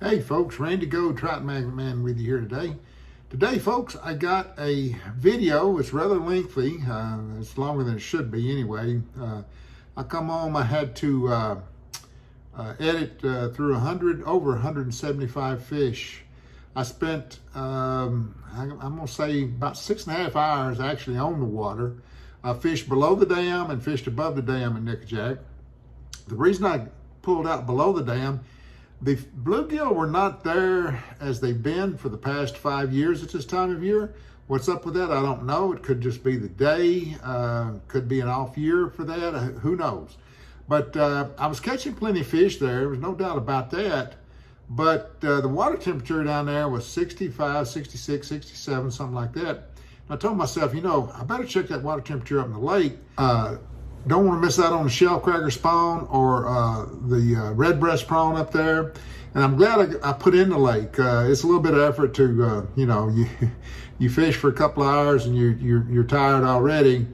Hey folks, Randy Go, Trout Magnet Man with you here today. Today folks, I got a video. It's rather lengthy. It's longer than it should be anyway. I come home, I had to edit through over 175 fish. I spent, I'm gonna say about 6.5 hours actually on the water. I fished below the dam and fished above the dam in Nickajack. The reason I pulled out below the dam, the bluegill were not there as they've been for the past 5 years at this time of year. What's up with that? I don't know. It could just be the day, could be an off year for that. Who knows? But I was catching plenty of fish there. There was no doubt about that. But the water temperature down there was 65, 66, 67, something like that. And I told myself, I better check that water temperature up in the lake. Don't want to miss out on the shellcracker spawn or the red breast prawn up there. And I'm glad I put in the lake. It's a little bit of effort to, you fish for a couple of hours and you're tired already.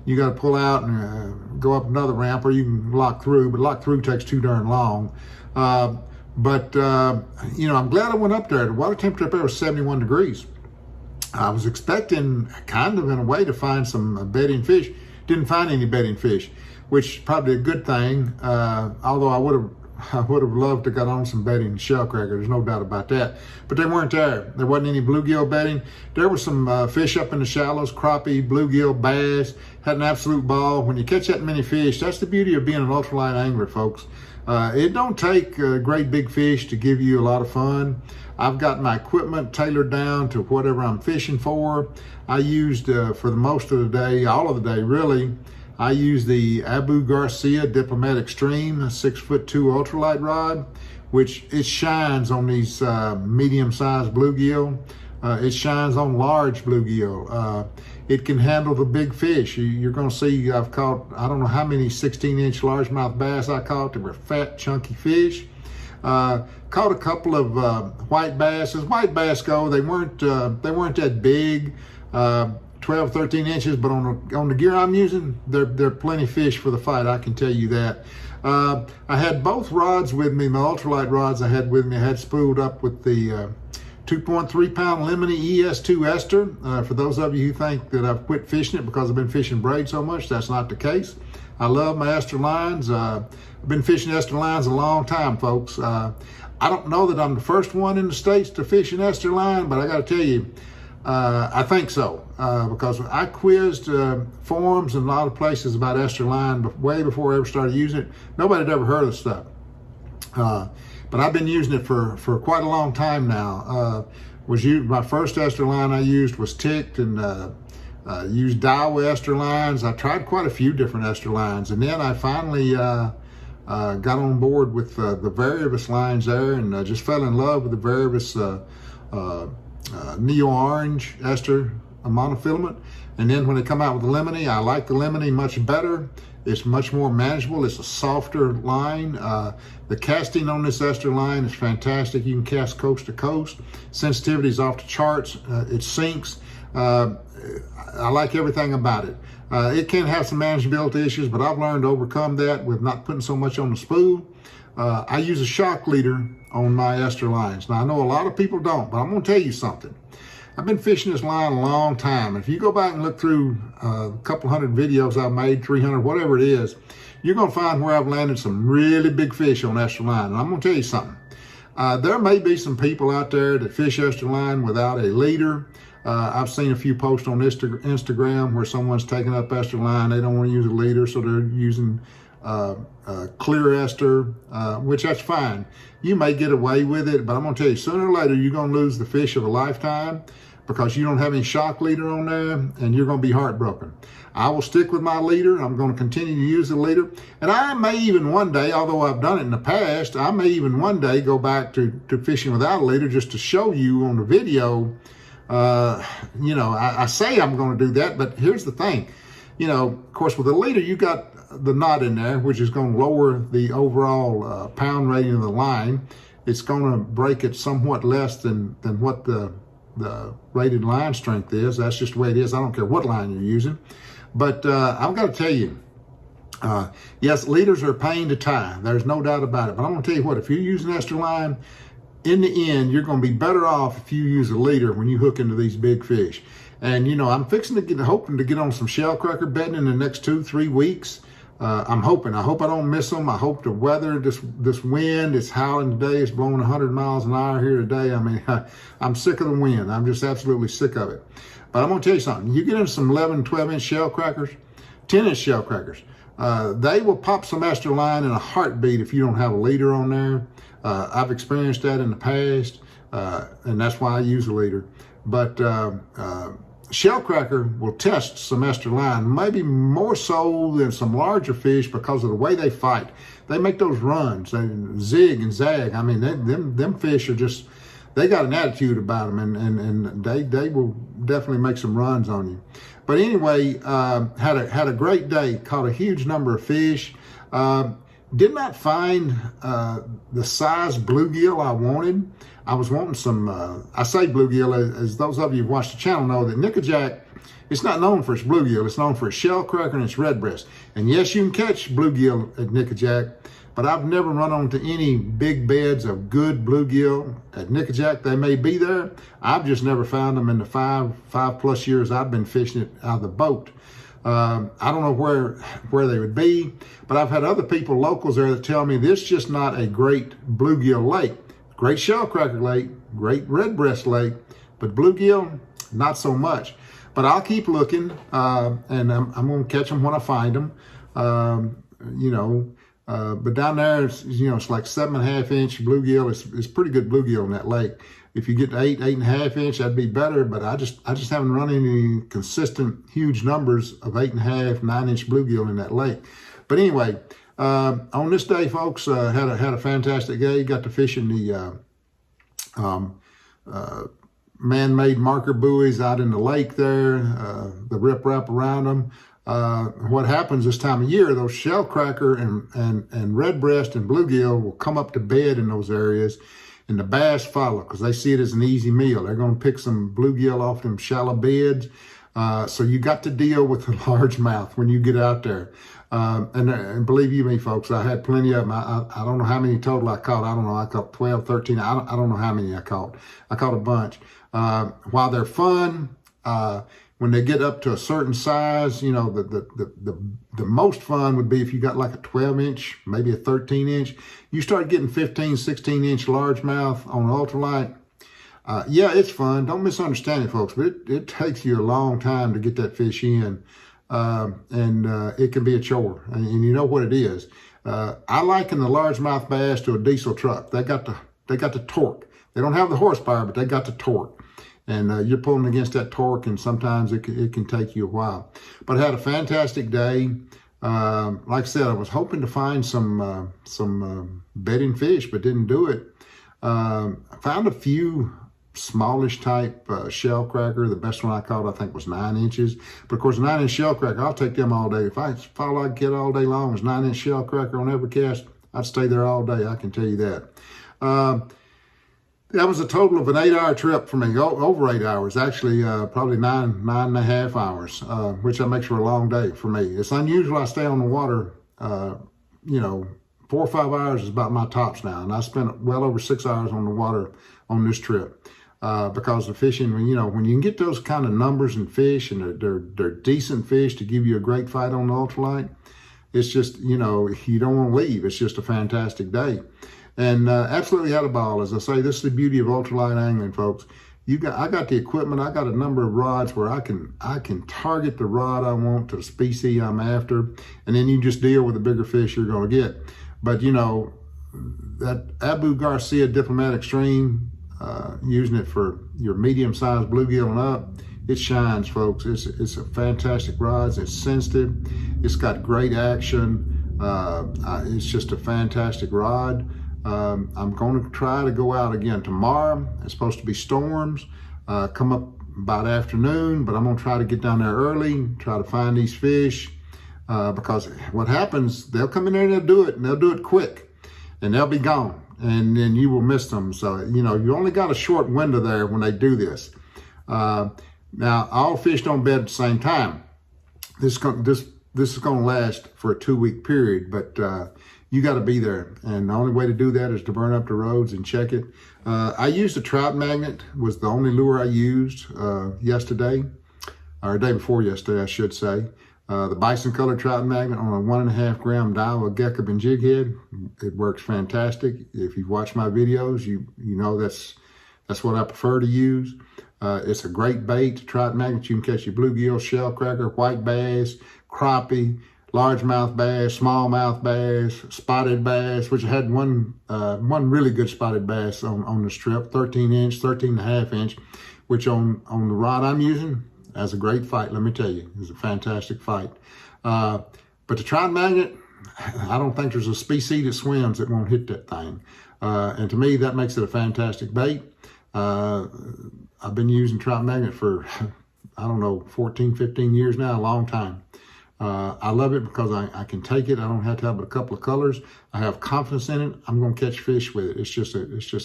You got to pull out and go up another ramp, or you can lock through, but lock through takes too darn long. I'm glad I went up there. The water temperature up there was 71 degrees. I was expecting kind of in a way to find some bedding fish. Didn't find any bedding fish, which is probably a good thing. Although I would have loved to got on some bedding shellcracker. There's no doubt about that. But they weren't there. There wasn't any bluegill bedding. There was some fish up in the shallows, crappie, bluegill, bass. Had an absolute ball. When you catch that many fish, that's the beauty of being an ultralight angler, folks. It don't take great big fish to give you a lot of fun. I've got my equipment tailored down to whatever I'm fishing for. I used, for the most of the day, all of the day really, I used the Abu Garcia Diplomat Extreme 6'2" ultralight rod, which it shines on these medium-sized bluegill. It shines on large bluegill. It can handle the big fish. You're gonna see I've caught, I don't know how many 16-inch largemouth bass I caught. They were fat, chunky fish. Caught a couple of white bass. As white bass go, they weren't that big, 12, 13 inches, but on the gear I'm using, they're plenty fish for the fight, I can tell you that. I had both rods with me, my ultralight rods I had with me. I had spooled up with the 2.3 pound Lemony ES2 Ester. For those of you who think that I've quit fishing it because I've been fishing braid so much, that's not the case. I love my Ester lines. I've been fishing Ester lines a long time, folks. I don't know that I'm the first one in the States to fish an Ester line, but I got to tell you, I think so, because I quizzed forums and a lot of places about Ester line way before I ever started using it. Nobody had ever heard of the stuff. But I've been using it for quite a long time now. My first Ester line I used was ticked, and used Daiwa Ester lines. I tried quite a few different Ester lines, and then I finally got on board with the Variabus lines there, and just fell in love with the Variabus Neo Orange Ester monofilament. And then when they come out with the Lemony, I like the Lemony much better. It's much more manageable. It's a softer line. The casting on this Ester line is fantastic. You can cast coast to coast. Sensitivity is off the charts. It sinks. I like everything about it. It can have some manageability issues, but I've learned to overcome that with not putting so much on the spool. I use a shock leader on my Ester lines. Now, I know a lot of people don't, but I'm going to tell you something. I've been fishing this line a long time. If you go back and look through a couple hundred videos I've made, 300, whatever it is, you're going to find where I've landed some really big fish on Ester line. And I'm going to tell you something. There may be some people out there that fish Ester line without a leader. I've seen a few posts on Instagram where someone's taking up Ester line. They don't want to use a leader, so they're using clear Ester, which that's fine. You may get away with it, but I'm going to tell you, sooner or later, you're going to lose the fish of a lifetime because you don't have any shock leader on there, and you're going to be heartbroken. I will stick with my leader. I'm going to continue to use the leader. And I may even one day, although I've done it in the past, I may even one day go back to fishing without a leader just to show you on the video. I say I'm going to do that, but here's the thing. Of course, with a leader, you got the knot in there, which is going to lower the overall pound rating of the line. It's going to break it somewhat less than what the rated line strength is. That's just the way it is. I don't care what line you're using. But I've got to tell you, yes, leaders are a pain to tie. There's no doubt about it. But I'm going to tell you what, if you're using Ester line, in the end, you're going to be better off if you use a leader when you hook into these big fish. And, you know, I'm hoping to get on some shell cracker bedding in the next 2-3 weeks. I'm hoping. I hope I don't miss them. I hope the weather, this wind, it's howling today. It's blowing 100 miles an hour here today. I mean, I'm sick of the wind. I'm just absolutely sick of it. But I'm going to tell you something. You get into some 11, 12-inch shell crackers, 10-inch shell crackers. They will pop some Ester line in a heartbeat if you don't have a leader on there. I've experienced that in the past, and that's why I use a leader. But shell cracker will test some Ester line, maybe more so than some larger fish because of the way they fight. They make those runs, they zig and zag. I mean, them fish are just, they got an attitude about them, and they will definitely make some runs on you. But anyway, had a great day, caught a huge number of fish. Did not find the size bluegill I wanted. I was wanting some, I say bluegill, as those of you who watch the channel know that nickerjack, it's not known for its bluegill, it's known for its shell cracker and its redbreast. And yes, you can catch bluegill at nickerjack, but I've never run onto any big beds of good bluegill at nickerjack. They may be there. I've just never found them in the five plus years I've been fishing it out of the boat. I don't know where they would be, but I've had other people, locals there, that tell me this is just not a great bluegill lake. Great shell cracker lake, great redbreast lake, but bluegill, not so much. But I'll keep looking, and I'm going to catch them when I find them. But down there, it's like 7.5-inch bluegill. It's pretty good bluegill in that lake. If you get to 8.5-inch, that'd be better. But I just haven't run any consistent huge numbers of 8.5, 9-inch bluegill in that lake. But anyway, on this day, folks, had a fantastic day. Got to fish in the man-made marker buoys out in the lake there. The riprap around them. What happens this time of year, those shell cracker and redbreast and bluegill will come up to bed in those areas, and the bass follow because they see it as an easy meal. They're going to pick some bluegill off them shallow beds. So you got to deal with the largemouth when you get out there. And believe you me, folks, I had plenty of them. I don't know how many total I caught. I don't know. I caught 12, 13. I don't know how many I caught. I caught a bunch. While they're fun, when they get up to a certain size, the most fun would be if you got like a 12-inch, maybe a 13-inch. You start getting 15, 16-inch largemouth on ultralight. Yeah, it's fun. Don't misunderstand it, folks, but it takes you a long time to get that fish in. And it can be a chore, and you know what it is. I liken the largemouth bass to a diesel truck. They got the torque. They don't have the horsepower, but they got the torque. And you're pulling against that torque, and sometimes it can take you a while. But I had a fantastic day. Like I said, I was hoping to find some bedding fish, but didn't do it. I found a few smallish type shell cracker. The best one I caught, I think, was 9 inches. But of course, 9-inch shell cracker, I'll take them all day. If all I get all day long is 9-inch shell cracker on every cast, I'd stay there all day. I can tell you that. That was a total of an 8-hour trip for me, over 8 hours, actually, probably 9.5 hours, which that makes for a long day for me. It's unusual I stay on the water, 4 or 5 hours is about my tops now, and I spent well over 6 hours on the water on this trip. Because the fishing, when you can get those kind of numbers in fish, and they're decent fish to give you a great fight on the ultralight, it's just, you don't want to leave. It's just a fantastic day. And absolutely had a ball. As I say, this is the beauty of ultralight angling, folks. I got the equipment. I got a number of rods where I can target the rod I want to the species I'm after, and then you just deal with the bigger fish you're going to get. But that Abu Garcia Diplomatic Stream, using it for your medium-sized bluegill and up, it shines, folks. It's a fantastic rod. It's sensitive. It's got great action. It's just a fantastic rod. I'm going to try to go out again tomorrow. It's supposed to be storms, come up about afternoon, but I'm going to try to get down there early, try to find these fish, because what happens, they'll come in there and they'll do it, and they'll do it quick, and they'll be gone, and then you will miss them. So, you only got a short window there when they do this. Now, all fish don't bed at the same time. This is going to last for a 2-week period, but you got to be there. And the only way to do that is to burn up the roads and check it. I used a trout magnet, was the only lure I used yesterday, or day before yesterday, I should say. The bison color trout magnet on a 1.5 gram Daiwa Gekeben jig head. It works fantastic. If you've watched my videos, you know that's what I prefer to use. It's a great bait, trout magnet. You can catch your bluegill, shellcracker, white bass, crappie, largemouth bass, smallmouth bass, spotted bass, which I had one really good spotted bass on the strip, 13-inch, 13.5-inch, which on the rod I'm using, that's a great fight, let me tell you. It's a fantastic fight. But the trout magnet, I don't think there's a species that swims that won't hit that thing. And to me, that makes it a fantastic bait. I've been using trout magnet for, I don't know, 14, 15 years now, a long time. I love it because I can take it. I don't have to have but a couple of colors. I have confidence in it. I'm going to catch fish with it. It's just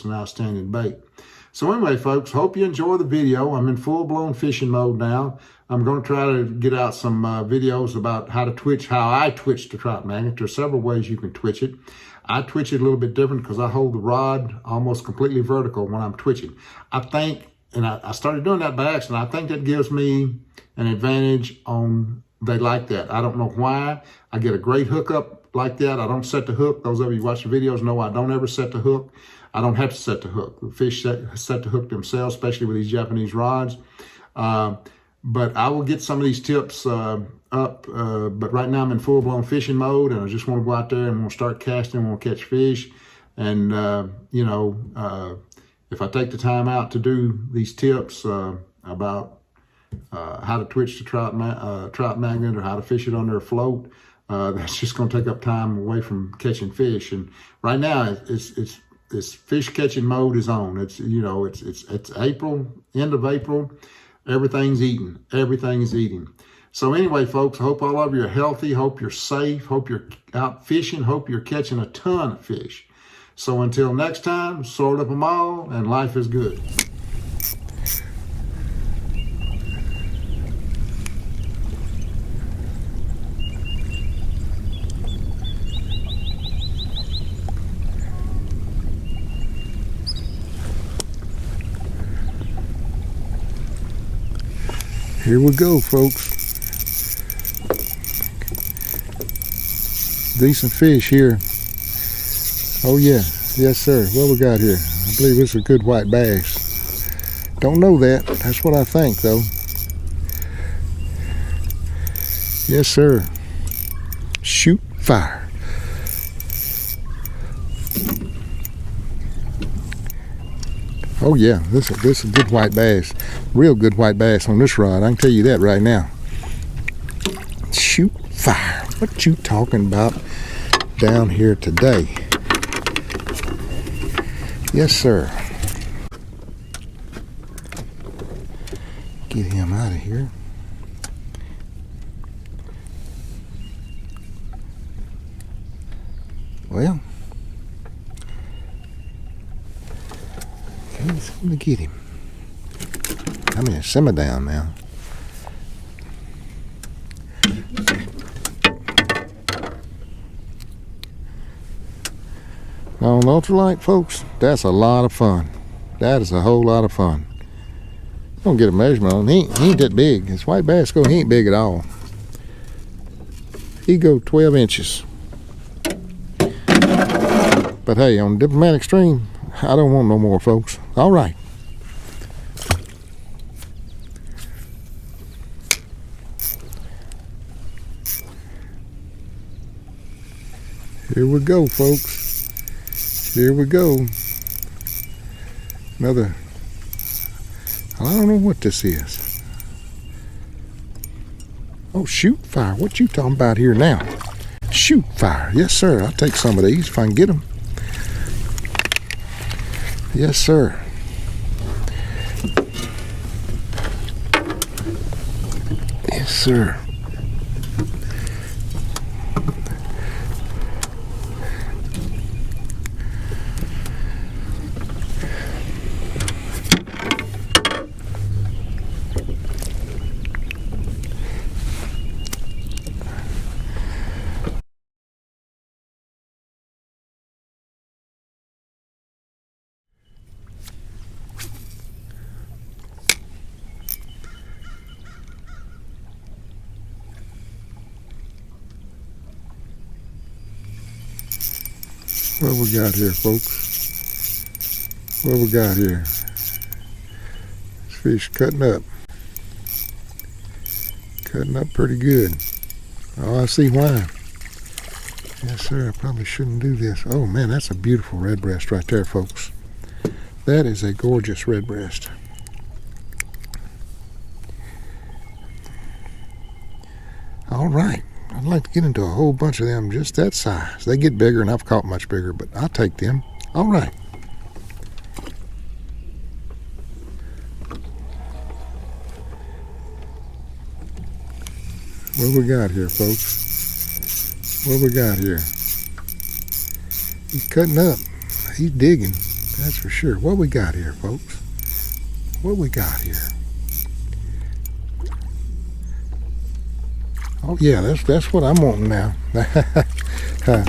an outstanding bait. So anyway, folks, hope you enjoy the video. I'm in full-blown fishing mode now. I'm going to try to get out some videos about how I twitch the trout magnet. There's several ways you can twitch it. I twitch it a little bit different because I hold the rod almost completely vertical when I'm twitching. I think, and I started doing that by accident, I think that gives me an advantage on, they like that. I don't know why. I get a great hookup like that. I don't set the hook. Those of you who watch the videos know I don't ever set the hook. I don't have to set the hook. The fish set the hook themselves, especially with these Japanese rods. But I will get some of these tips up. But right now I'm in full-blown fishing mode, and I just want to go out there and want to start casting, want to catch fish. And, if I take the time out to do these tips about how to twitch the trout magnet or how to fish it under a float, that's just going to take up time away from catching fish. And right now it's fish catching mode is on. It's April, end of April. Everything's eating. Everything is eating. So anyway, folks, I hope all of you are healthy. Hope you're safe. Hope you're out fishing. Hope you're catching a ton of fish. So until next time, sort up them all, and life is good. Here we go, folks. Decent fish here. Oh yeah, yes sir. What we got here? I believe it's a good white bass. Don't know that. That's what I think though. Yes sir. Shoot fire. Oh yeah, this is a good white bass. Real good white bass on this rod. I can tell you that right now. Shoot fire. What you talking about down here today? Yes, sir. Get him out of here. Well, okay, let's get him. I mean, simmer down now. On ultralight, folks, that's a lot of fun. That is a whole lot of fun. Don't get a measurement on him. He ain't that big. His white bass go, he ain't big at all. He go 12 inches. But hey, on diplomatic stream, I don't want no more, folks. All right. Here we go, folks. Here we go. Another, I don't know what this is. Oh, shoot fire. What you talking about here now? Shoot fire. Yes, sir. I'll take some of these if I can get them. Yes, sir. Yes, sir. What we got here, folks? What we got here? This fish cutting up. Cutting up pretty good. Oh, I see why. Yes, sir. I probably shouldn't do this. Oh, man, that's a beautiful redbreast right there, folks. That is a gorgeous redbreast. All right. I'd like to get into a whole bunch of them just that size. They get bigger, and I've caught much bigger, but I'll take them. All right. What we got here, folks? What we got here? He's cutting up. He's digging. That's for sure. What we got here, folks? What we got here? Oh yeah, that's what I'm wanting now. That's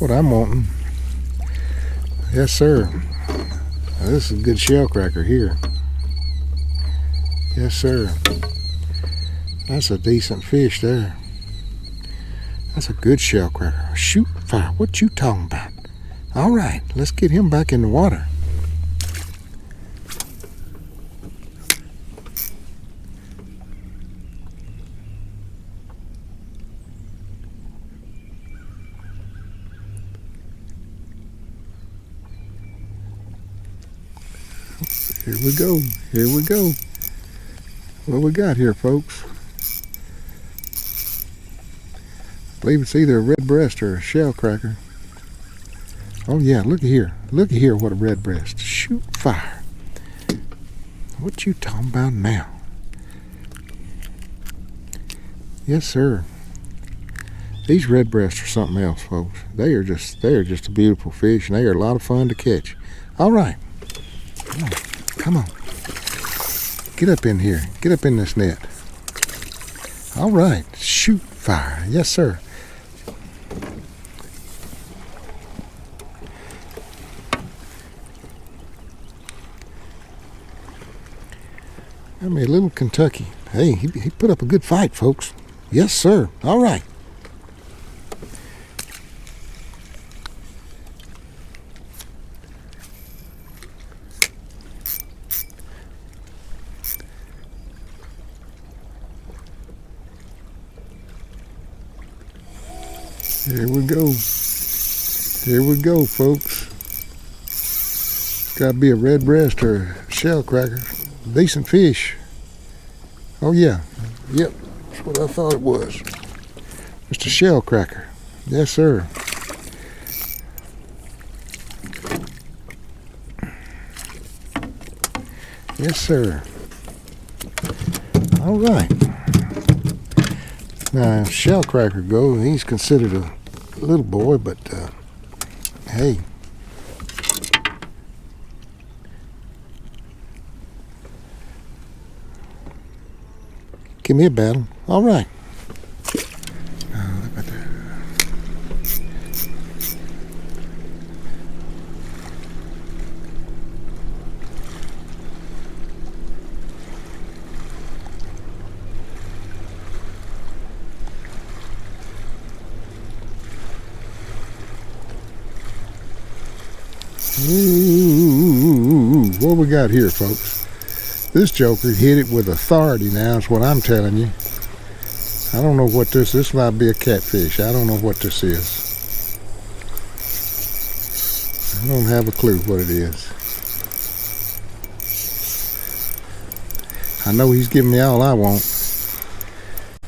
what I'm wanting. Yes, sir. Now, this is a good shell cracker here. Yes, sir. That's a decent fish there. That's a good shell cracker. Shoot fire. What you talking about? All right, let's get him back in the water. Here we go. Here we go. What we got here, folks? I believe it's either a redbreast or a shell cracker. Oh yeah, look at here. Look at here, what a redbreast. Shoot fire. What you talking about now? Yes, sir. These redbreasts are something else, folks. They are just a beautiful fish, and they are a lot of fun to catch. All right. Come on. Come on. Get up in here. Get up in this net. All right. Shoot fire. Yes, sir. I mean, little Kentucky. Hey, he put up a good fight, folks. Yes, sir. All right. Here we go. Here we go, folks. Got to be a redbreast or a shell cracker. Decent fish. Oh yeah. Yep. That's what I thought it was. Just a shell cracker. Yes, sir. Yes, sir. All right. Now, shell cracker go, he's considered a little boy, but hey. Give me a battle. All right. Look at that. Ooh, what we got here, folks? This joker hit it with authority now, is what I'm telling you. I don't know what this might be a catfish. I don't know what this is. I don't have a clue what it is. I know he's giving me all I want.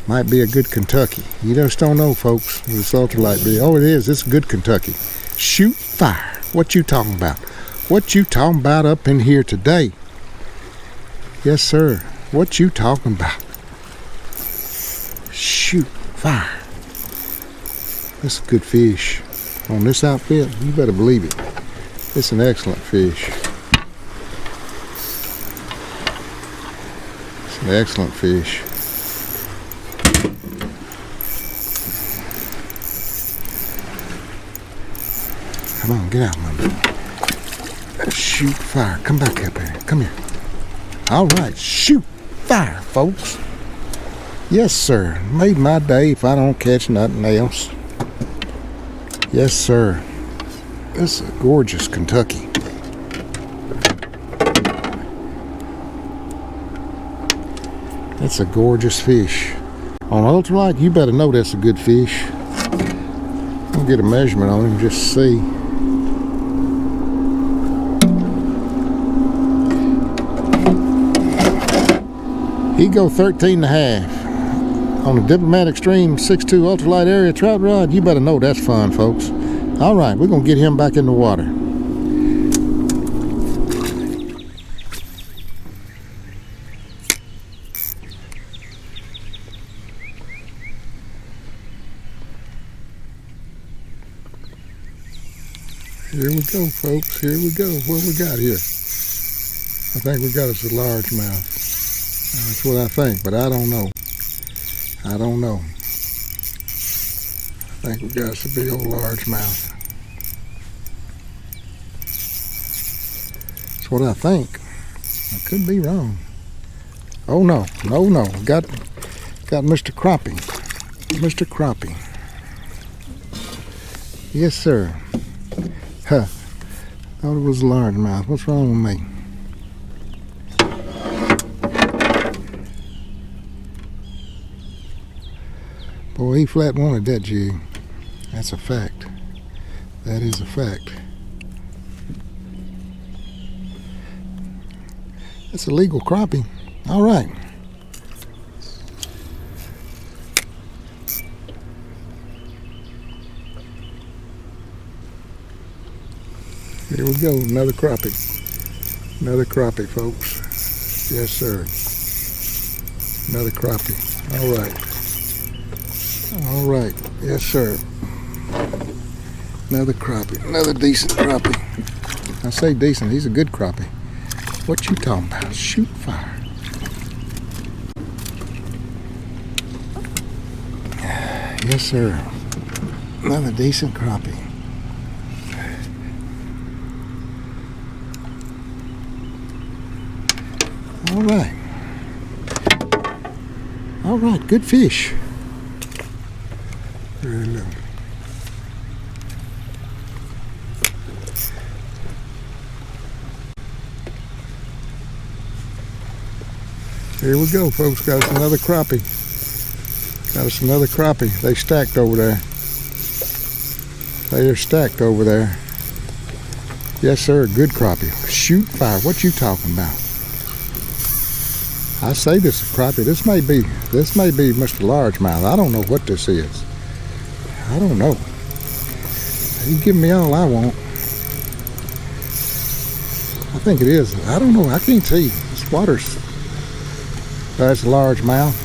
Might be a good Kentucky. You just don't know, folks. This ultralight be. Oh, it is. It's good Kentucky. Shoot fire. What you talking about? What you talking about up in here today? Yes, sir. What you talking about? Shoot fire. This is a good fish. On this outfit, you better believe it. It's an excellent fish. It's an excellent fish. Come on, get out, man. Shoot fire. Come back up here. Come here. All right, shoot fire, folks. Yes, sir. Made my day if I don't catch nothing else. Yes, sir. This is a gorgeous Kentucky. That's a gorgeous fish. On ultralight, you better know that's a good fish. I'll get a measurement on him just to see. He go 13 and a half. On the Diplomatic Stream 6.2 ultralight area trout rod, you better know that's fun, folks. All right, we're gonna get him back in the water. Here we go, folks. Here we go. What we got here? I think we got us a largemouth. That's what I think, but I don't know. I don't know. I think we got us a big old largemouth. That's what I think. I could be wrong. Oh no, no. Got Mr. Crappie. Mr. Crappie. Yes, sir. Huh. Thought it was a largemouth. What's wrong with me? Boy, he flat wanted that jig. That's a fact. That is a fact. That's a legal crappie. All right. Here we go, another crappie. Another crappie, folks. Yes, sir. Another crappie. All right. All right. Yes, sir. Another crappie. Another decent crappie. I say decent. He's a good crappie. What you talking about? Shoot fire. Yes, sir. Another decent crappie. All right. All right. Good fish. Very low. Here we go, folks. Got us another crappie. Got us another crappie. They stacked over there. They are stacked over there. Yes, sir. Good crappie. Shoot fire. What you talking about? I say this is crappie. This may be Mr. Largemouth. I don't know what this is. I don't know. You give me all I want. I think it is. I don't know. I can't see. This water's. That's a largemouth.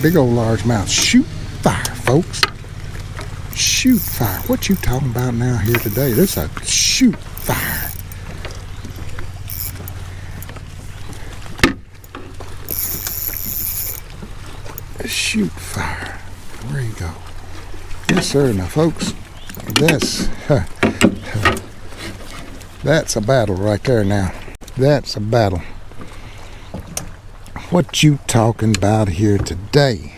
Big old largemouth. Shoot fire, folks. Shoot fire. What you talking about now here today? This is a shoot fire. Shoot fire. There you go. Yes, sir. Now, folks, that's a battle right there now. That's a battle. What you talking about here today?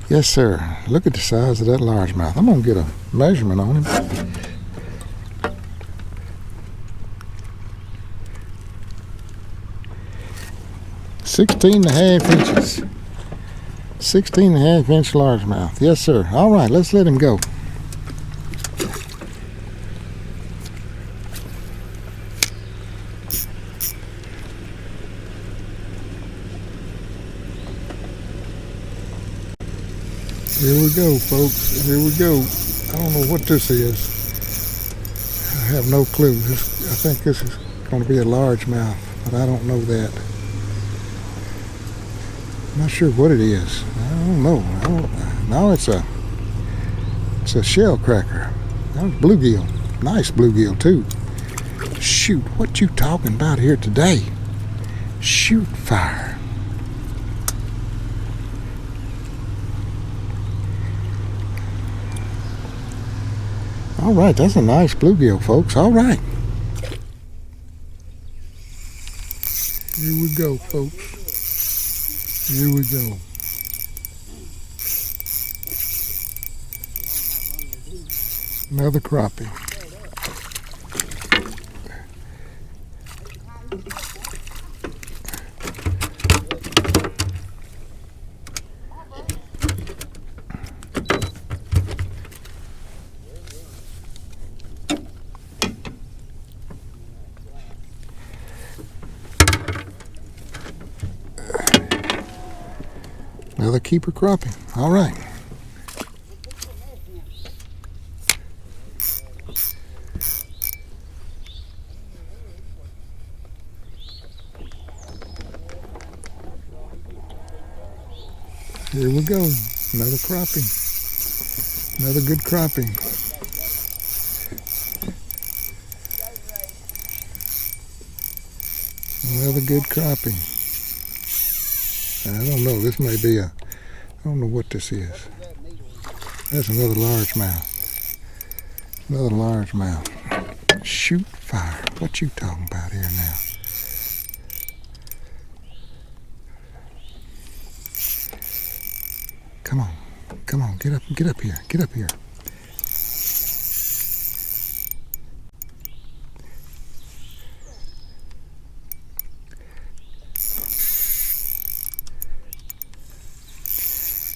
Yes, sir. Look at the size of that largemouth. I'm going to get a measurement on him. .5 inches. 16.5 inch largemouth. Yes, sir. All right, let's let him go. Here we go, folks. Here we go. I don't know what this is. I have no clue. I think this is going to be a largemouth, but I don't know that. I'm not sure what it is. I don't know. No, it's a shell cracker. That was bluegill. Nice bluegill too. Shoot, what you talking about here today? Shoot fire. All right, that's a nice bluegill, folks. All right. Here we go, folks. Here we go. Another crappie. Another keeper crappie. All right. Here we go. Another crappie. Another good crappie. Another good crappie. I don't know. This may be I don't know what this is. That's another largemouth. Another largemouth. Shoot fire. What you talking about here now? Come on. Come on. Get up here. Get up here.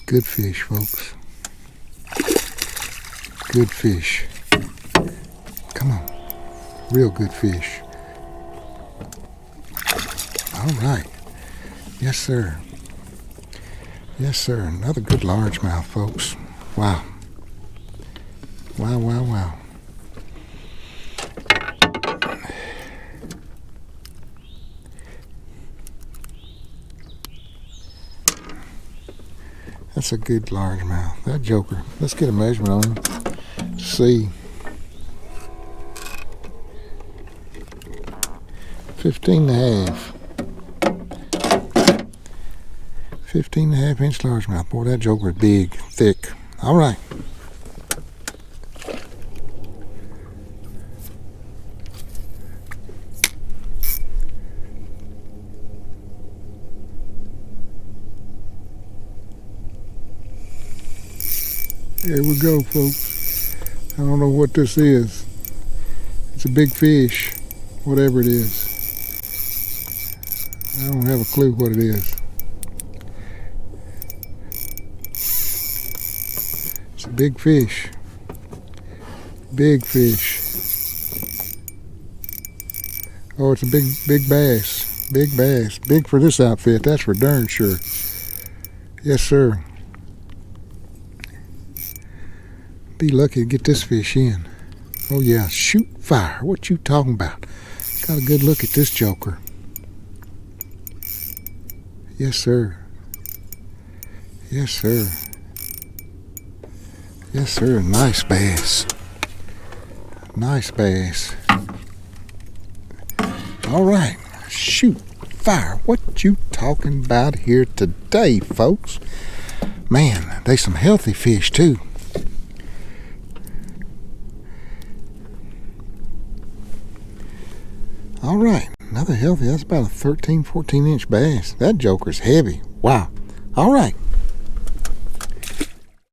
Good fish, folks. Good fish. Come on. Real good fish. All right. Yes, sir. Yes, sir. Another good largemouth, folks. Wow. Wow, wow, wow. That's a good largemouth. That joker. Let's get a measurement on him. See. 15.5. 15.5-inch largemouth. Boy, that joker is big, thick. All right. Here we go, folks. I don't know what this is. It's a big fish, whatever it is. I don't have a clue what it is. It's a big fish. Big fish. Oh, it's a big bass. Big bass. Big for this outfit, that's for darn sure. Yes, sir. Be lucky to get this fish in. Oh yeah, shoot fire. What you talking about? Got a good look at this joker. Yes, sir. Yes, sir. Yes, sir. Nice bass. Nice bass. All right. Shoot fire. What you talking about here today, folks? Man, they some healthy fish too. All right, another healthy. That's about a 13, 14-inch bass. That joker's heavy. Wow. All right.